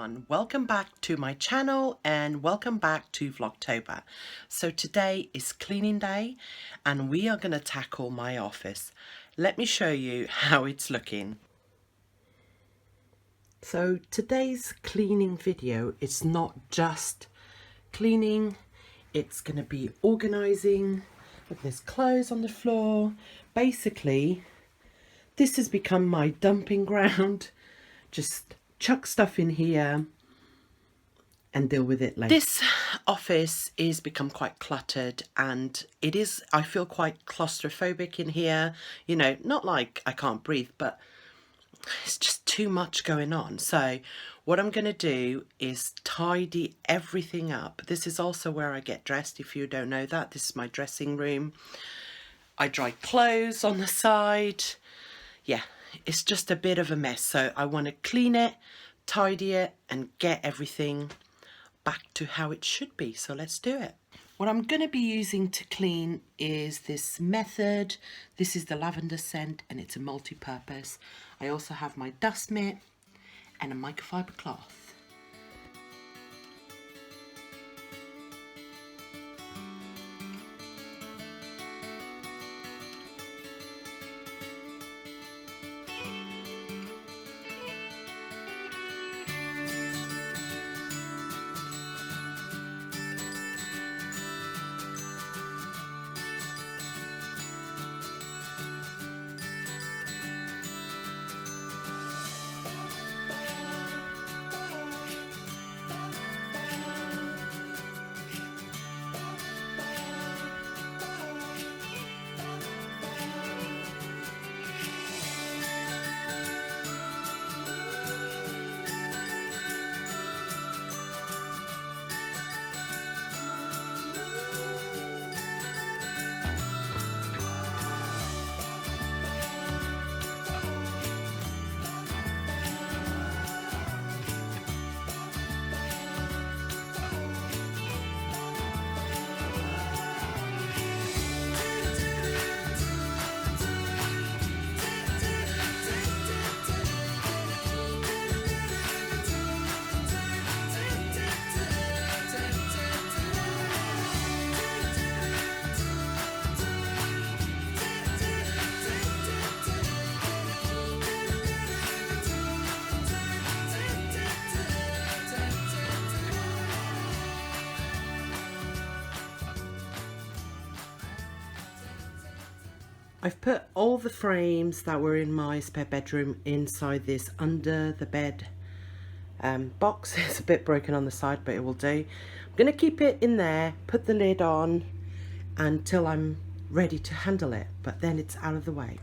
everyone, welcome back to my channel and welcome back to Vlogtober. So today is cleaning day and we are going to tackle my office. Let me show you how it's looking. So today's cleaning video is not just cleaning, it's going to be organising. Look, there's clothes on the floor. Basically, this has become my dumping ground. Just chuck stuff in here and deal with it later. This office is become quite cluttered and it is, I feel quite claustrophobic in here. You know, not like I can't breathe, but it's just too much going on. So what I'm going to do is tidy everything up. This is also where I get dressed, if you don't know that. This is my dressing room. I dry clothes on the side. Yeah, it's just a bit of a mess. So I want to clean it, tidy it and get everything back to how it should be. So let's do it. What I'm going to be using to clean is this method. This is the lavender scent and it's a multi-purpose. I also have my dust mitt and a microfiber cloth. I've put all the frames that were in my spare bedroom inside this under the bed box. It's a bit broken on the side, but it will do. I'm going to keep it in there, put the lid on until I'm ready to handle it, but then it's out of the way.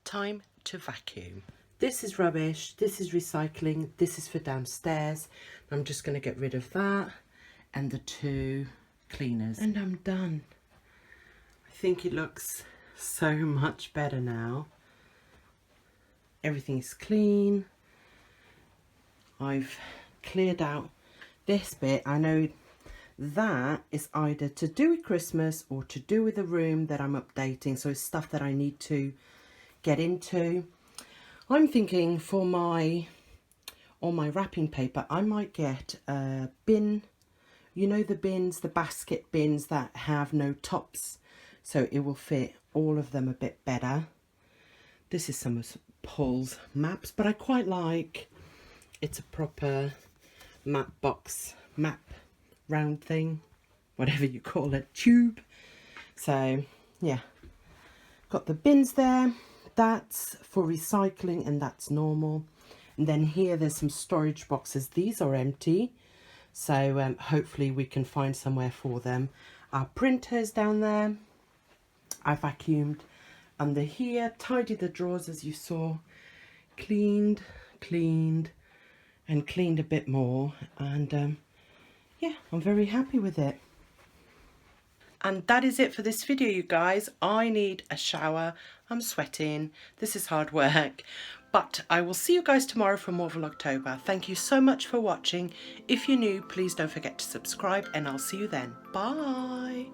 time to vacuum. This is rubbish, this is recycling, this is for downstairs. I'm just going to get rid of that and the 2 cleaners. And I'm done. I think it looks so much better now. Everything's clean. I've cleared out this bit. I know that is either to do with Christmas or to do with the room that I'm updating. So it's stuff that I need to get into. I'm thinking for my wrapping paper, I might get a bin. You know the bins, the basket bins that have no tops, so it will fit all of them a bit better. This is some of Paul's maps, but I quite like, it's a proper map box, map round thing, whatever you call it, tube. So yeah, got the bins there. That's for recycling and that's normal. And then here there's some storage boxes. These are empty, so hopefully we can find somewhere for them. Our printers down there, I vacuumed under here, tidied the drawers as you saw, cleaned and cleaned a bit more, and yeah, I'm very happy with it. And that is it for this video, you guys. I need a shower. I'm sweating. This is hard work. But I will see you guys tomorrow for more Vlogtober. Thank you so much for watching. If you're new, please don't forget to subscribe and I'll see you then. Bye.